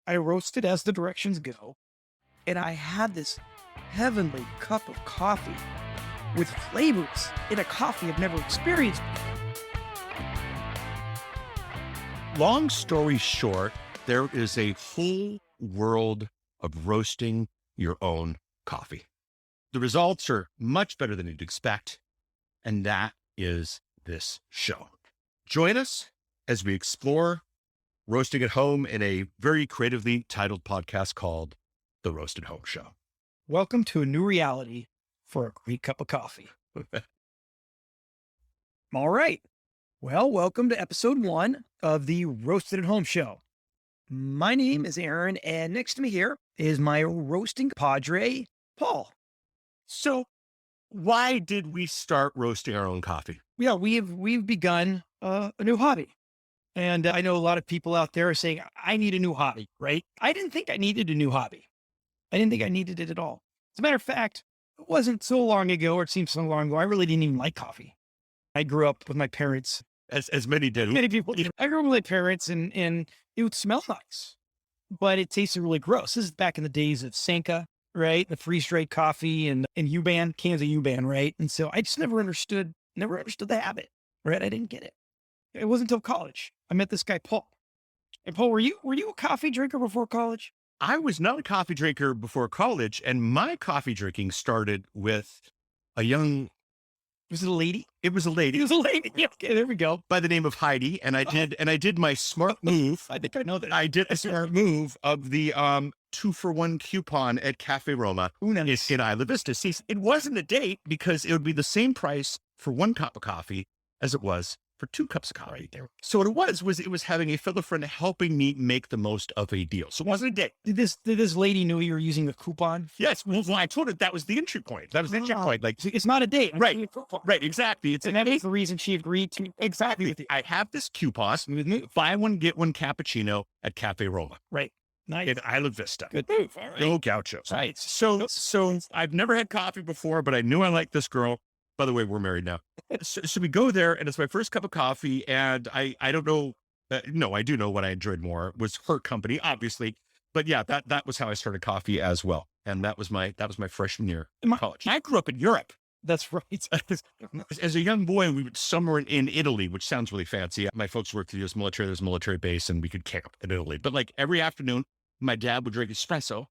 I roasted as the directions go, and I had this heavenly cup of coffee with flavors in a coffee I've never experienced. Long story short, there is a whole world of roasting your own coffee. The results are much better than you'd expect, and that is this show. Join us as we explore roasting at home in a very creatively titled podcast called The Roast at Home Show. Welcome to a new reality for a great cup of coffee. All right. Well, welcome to episode 1 of the Roasted at Home Show. My name is Aaron, and next to me here is my roasting padre, Paul. So why did we start roasting our own coffee? Yeah, we've begun a new hobby. And I know a lot of people out there are saying, I need a new hobby, right? I didn't think I needed a new hobby. I didn't think I needed it at all. As a matter of fact, it wasn't so long ago, or it seems so long ago, I really didn't even like coffee. I grew up with my parents. As many did. Many people, I grew up with my parents and it would smell nice, but it tasted really gross. This is back in the days of Sanka, right? The freeze-dried coffee and U-Ban, cans of U-Ban, right? And so I just never understood the habit, right? I didn't get it. It wasn't until college. I met this guy, Paul. And Paul, were you a coffee drinker before college? I was not a coffee drinker before college, and my coffee drinking started with a young... Was it a lady? It was a lady. It was a lady. Yeah, okay, there we go. By the name of Heidi, and I did my smart move. I think I know that. I did a smart move of the 2-for-1 coupon at Cafe Roma in Isla Vista. See, it wasn't a date because it would be the same price for 1 cup of coffee as it was for 2 cups of coffee. Right there. So what it was having a fellow friend helping me make the most of a deal. So it wasn't a date. Did this lady know you were using a coupon? Yes. Well, I told her that was the entry point. That was the entry point. Like, So it's not a date. right, right, exactly. And that is the reason she agreed to. Exactly. I have this coupon with me. Buy one, get one cappuccino at Cafe Roma. Right. Nice. In Isla Vista. Good move. All right. No gauchos. Right. So I've never had coffee before, but I knew I liked this girl. By the way, we're married now. So we go there, and it's my first cup of coffee, and I don't know. No, I do know what I enjoyed more was her company, obviously. But yeah, that was how I started coffee as well, and that was my freshman year in college. I grew up in Europe. That's right. As a young boy, we would summer in Italy, which sounds really fancy. My folks worked for the U.S. military. There's a military base, and we could camp in Italy. But like every afternoon, my dad would drink espresso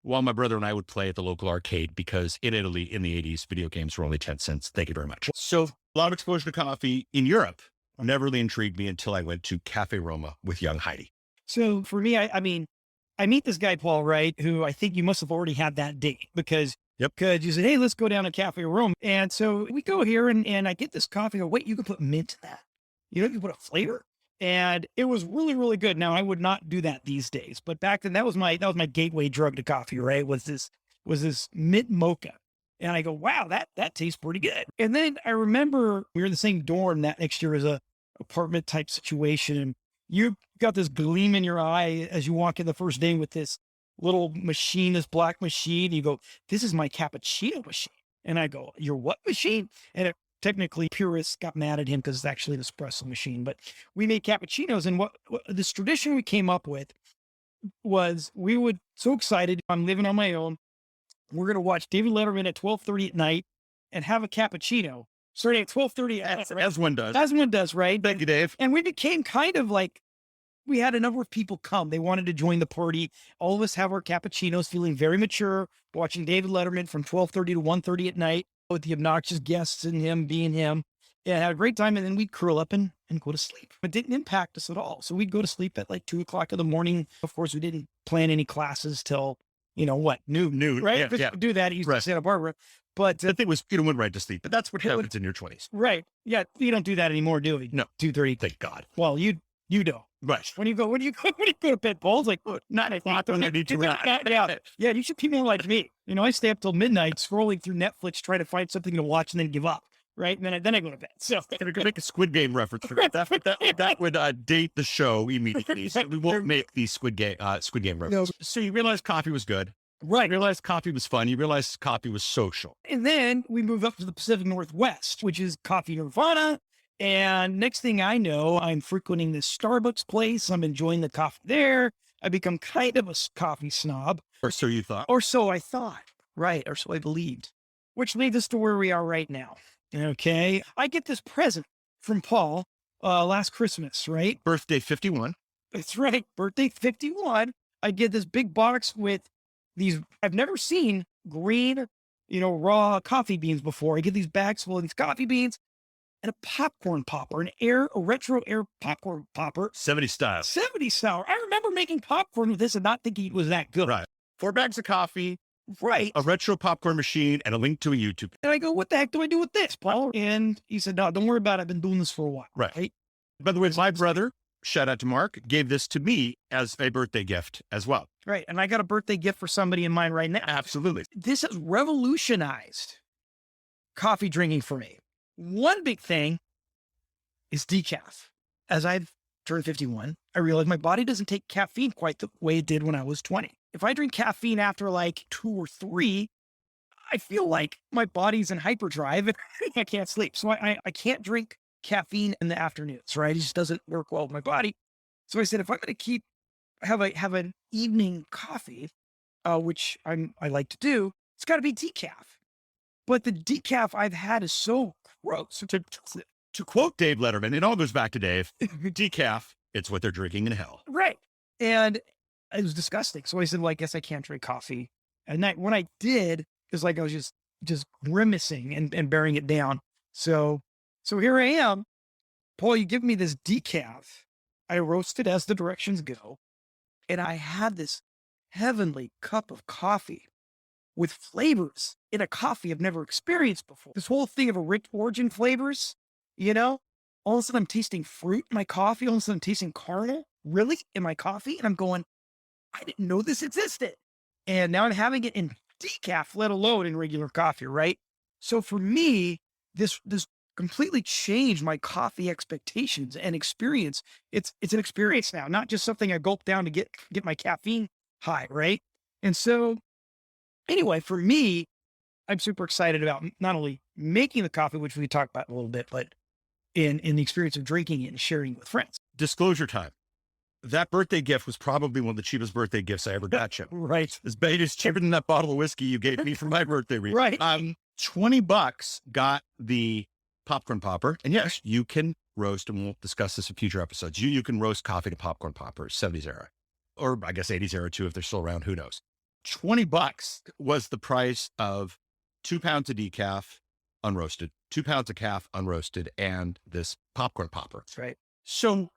while my brother and I would play at the local arcade, because in Italy in the 80s, video games were only 10 cents. Thank you very much. So a lot of exposure to coffee in Europe never really intrigued me until I went to Cafe Roma with young Heidi. So for me, I mean, I meet this guy, Paul, right, who I think you must have already had that date because you said, hey, let's go down to Cafe Roma. And so we go here and I get this coffee. Oh, wait, you can put mint in that. You know, you can put a flavor. And it was really, really good. Now I would not do that these days, but back then that was my gateway drug to coffee, right? Was this mint mocha. And I go, wow, that tastes pretty good. And then I remember we were in the same dorm that next year as a apartment type situation. And you got this gleam in your eye as you walk in the first day with this little machine, this black machine. You go, this is my cappuccino machine. And I go, your what machine? And technically, purists got mad at him because it's actually an espresso machine, but we made cappuccinos. And what this tradition we came up with was we would, so excited, I'm living on my own. We're going to watch David Letterman at 12:30 at night and have a cappuccino starting at 12:30. As one does. As one does, right? Thank you, Dave. And we became kind of like, we had a number of people come. They wanted to join the party. All of us have our cappuccinos, feeling very mature, watching David Letterman from 12:30 to 1:30 at night, with the obnoxious guests and him being him, and had a great time. And then we'd curl up and go to sleep. It didn't impact us at all. So we'd go to sleep at like 2:00 in the morning. Of course, we didn't plan any classes till, noon, right? Yeah. Do that. He used to Santa Barbara. But the thing was, you went right to sleep, but that's what happens in your 20s. Right. Yeah. You don't do that anymore, do we? No. 2:30. Thank God. Well, you do. Right. When you go to bed, Paul, it's like 9 o'clock. Yeah, you should be more like me. I stay up till midnight scrolling through Netflix, trying to find something to watch and then give up. Right. And then I go to bed. So we could make a Squid Game reference. That would date the show immediately. So we won't make the Squid Game reference. No. So you realized coffee was good. Right. You realized coffee was fun. You realized coffee was social. And then we move up to the Pacific Northwest, which is coffee nirvana. And next thing I know, I'm frequenting this Starbucks place. I'm enjoying the coffee there. I become kind of a coffee snob, Or so you thought. or so I thought, right? Or so I believed, which leads us to where we are right now. Okay. I get this present from Paul last Christmas, right? Birthday 51. That's right. Birthday 51. I get this big box with these, I've never seen green, raw coffee beans before. I get these bags full of these coffee beans and a popcorn popper, a retro air popcorn popper. 70 style. 70 sour. I remember making popcorn with this and not thinking it was that good. Right. 4 bags of coffee, Right. a retro popcorn machine, and a link to a YouTube. And I go, what the heck do I do with this, Paul? And he said, no, don't worry about it. I've been doing this for a while. Right. By the way, my brother, shout out to Mark, gave this to me as a birthday gift as well. Right. And I got a birthday gift for somebody in mind right now. Absolutely. This has revolutionized coffee drinking for me. One big thing is decaf. As I've turned 51, I realized my body doesn't take caffeine quite the way it did when I was 20. If I drink caffeine after like 2 or 3, I feel like my body's in hyperdrive and I can't sleep. So I can't drink caffeine in the afternoons, right? It just doesn't work well with my body. So I said, if I'm going to have an evening coffee, which I like to do, it's got to be decaf. But the decaf I've had is so gross. To quote Dave Letterman, it all goes back to Dave, decaf, it's what they're drinking in hell. Right. And it was disgusting. So I said, well, I guess I can't drink coffee at night. When I did, it's like I was just grimacing and bearing it down. So here I am. Paul, you give me this decaf. I roast it as the directions go. And I had this heavenly cup of coffee with flavors in a coffee I've never experienced before. This whole thing of a rich origin flavors, all of a sudden I'm tasting fruit in my coffee. All of a sudden I'm tasting caramel, really, in my coffee. And I'm going, I didn't know this existed. And now I'm having it in decaf, let alone in regular coffee, right? So for me, this completely changed my coffee expectations and experience. It's an experience now, not just something I gulp down to get my caffeine high, right? And so anyway, for me, I'm super excited about not only making the coffee, which we talked about a little bit, but in the experience of drinking it and sharing it with friends. Disclosure time. That birthday gift was probably one of the cheapest birthday gifts I ever got you. Right. It's cheaper than that bottle of whiskey you gave me for my birthday wreath. Right. $20 got the popcorn popper. And yes, you can roast, and we'll discuss this in future episodes. You can roast coffee to popcorn poppers, 70s era, or I guess 80s era too, if they're still around, who knows. $20 was the price of 2 pounds of decaf unroasted, 2 pounds of calf unroasted, and this popcorn popper. That's right. So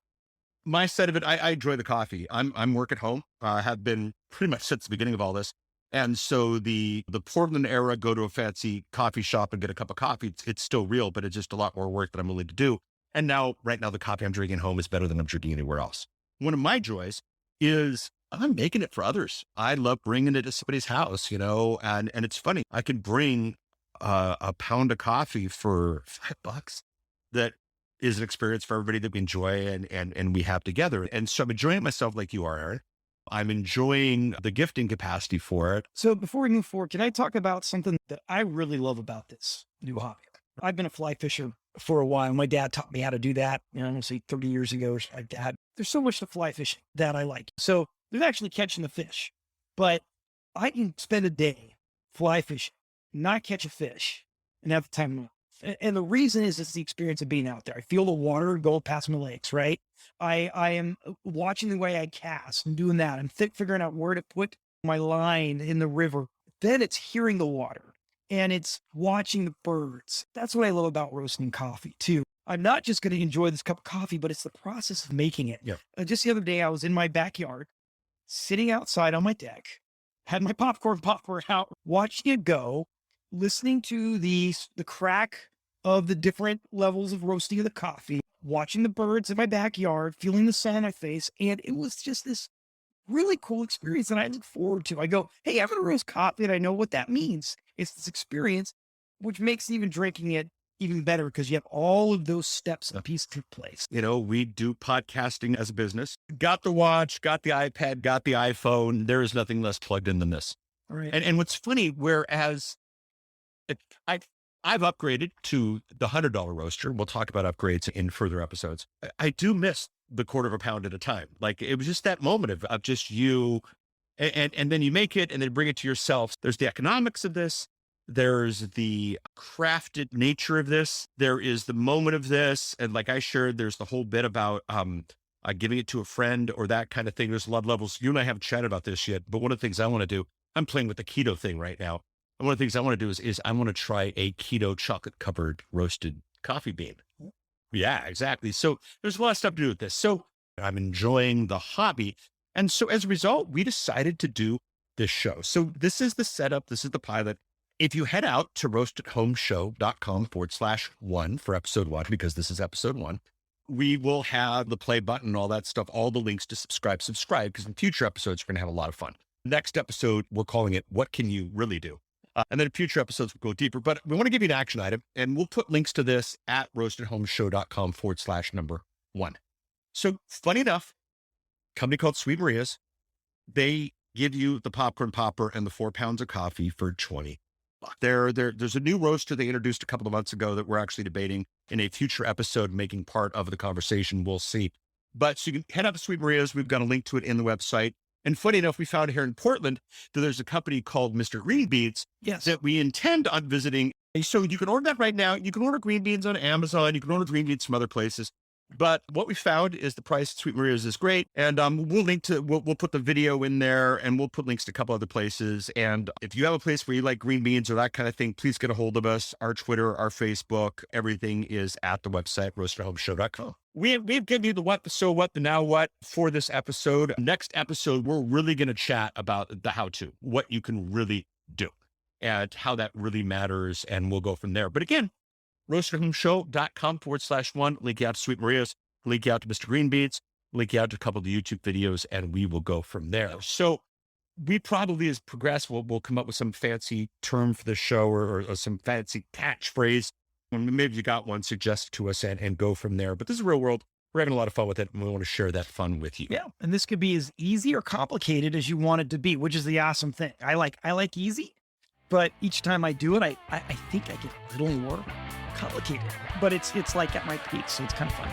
my side of it, I enjoy the coffee. I'm work at home. I have been pretty much since the beginning of all this. And so the Portland era, go to a fancy coffee shop and get a cup of coffee, it's still real, but it's just a lot more work that I'm willing to do. And right now, the coffee I'm drinking at home is better than I'm drinking anywhere else. One of my joys is I'm making it for others. I love bringing it to somebody's house, and it's funny. I can bring a pound of coffee for $5 that is an experience for everybody that we enjoy and we have together. And so I'm enjoying it myself like you are, Aaron. I'm enjoying the gifting capacity for it. So before we move forward, can I talk about something that I really love about this new hobby? I've been a fly fisher for a while. My dad taught me how to do that, say 30 years ago. My dad, there's so much to fly fishing that I like. So there's actually catching the fish, but I can spend a day fly fishing, not catch a fish, and have the time. And the reason is it's the experience of being out there. I feel the water go past my legs, right? I am watching the way I cast and doing that. I'm figuring out where to put my line in the river. Then it's hearing the water and it's watching the birds. That's what I love about roasting coffee too. I'm not just going to enjoy this cup of coffee, but it's the process of making it. Yeah. Just the other day, I was in my backyard, sitting outside on my deck, had my popcorn popper out, watching it go, listening to the crack of the different levels of roasting of the coffee, watching the birds in my backyard, feeling the sun on my face. And it was just this really cool experience that I look forward to. I go, hey, I'm going to roast coffee and I know what that means. It's this experience, which makes even drinking it even better because you have all of those steps and pieces in place. We do podcasting as a business. Got the watch, got the iPad, got the iPhone. There is nothing less plugged in than this. All right. And what's funny, whereas I've upgraded to the $100 roaster. We'll talk about upgrades in further episodes. I do miss the quarter of a pound at a time. Like it was just that moment of just you, and then you make it and then bring it to yourself. There's the economics of this. There's the crafted nature of this. There is the moment of this. And like I shared, there's the whole bit about, giving it to a friend or that kind of thing. There's a lot of levels. You and I haven't chatted about this yet, but one of the things I want to do, I'm playing with the keto thing right now. And one of the things I want to do is I want to try a keto chocolate covered roasted coffee bean. Yeah, exactly. So there's a lot of stuff to do with this. So I'm enjoying the hobby. And so as a result, we decided to do this show. So this is the setup. This is the pilot. If you head out to roastathomeshow.com/1 for episode 1, because this is episode 1, we will have the play button, all that stuff, all the links to subscribe, because in future episodes, we're going to have a lot of fun. Next episode, we're calling it, What Can You Really Do? And then in future episodes, we'll go deeper, but we want to give you an action item, and we'll put links to this at roastathomeshow.com/1. So funny enough, company called Sweet Maria's, they give you the popcorn popper and the 4 pounds of coffee for $20. There's a new roaster they introduced a couple of months ago that we're actually debating in a future episode, making part of the conversation. We'll see. But so you can head up to Sweet Maria's. We've got a link to it in the website. And funny enough, we found here in Portland that there's a company called Mr. Green Beans that we intend on visiting. So you can order that right now. You can order green beans on Amazon. You can order green beans from other places. But what we found is the price at Sweet Maria's is great. And we'll put the video in there, and we'll put links to a couple other places. And if you have a place where you like green beans or that kind of thing, please get a hold of us. Our Twitter, our Facebook, everything is at the website, roastathomeshow.com. We've given you the what, the so what, the now what for this episode. Next episode, we're really going to chat about the how-to, what you can really do and how that really matters. And we'll go from there. But again, roastathomeshow.com/1, link you out to Sweet Maria's, link you out to Mr. Green Beans, link you out to a couple of the YouTube videos, and we will go from there. So we probably, as progress, we'll come up with some fancy term for the show or some fancy catchphrase. Maybe you got one, suggest to us and go from there. But this is real world. We're having a lot of fun with it, and we want to share that fun with you. Yeah. And this could be as easy or complicated as you want it to be, which is the awesome thing. I like easy, but each time I do it, I think I get a little more complicated, but it's like at my peak. So it's kind of fun.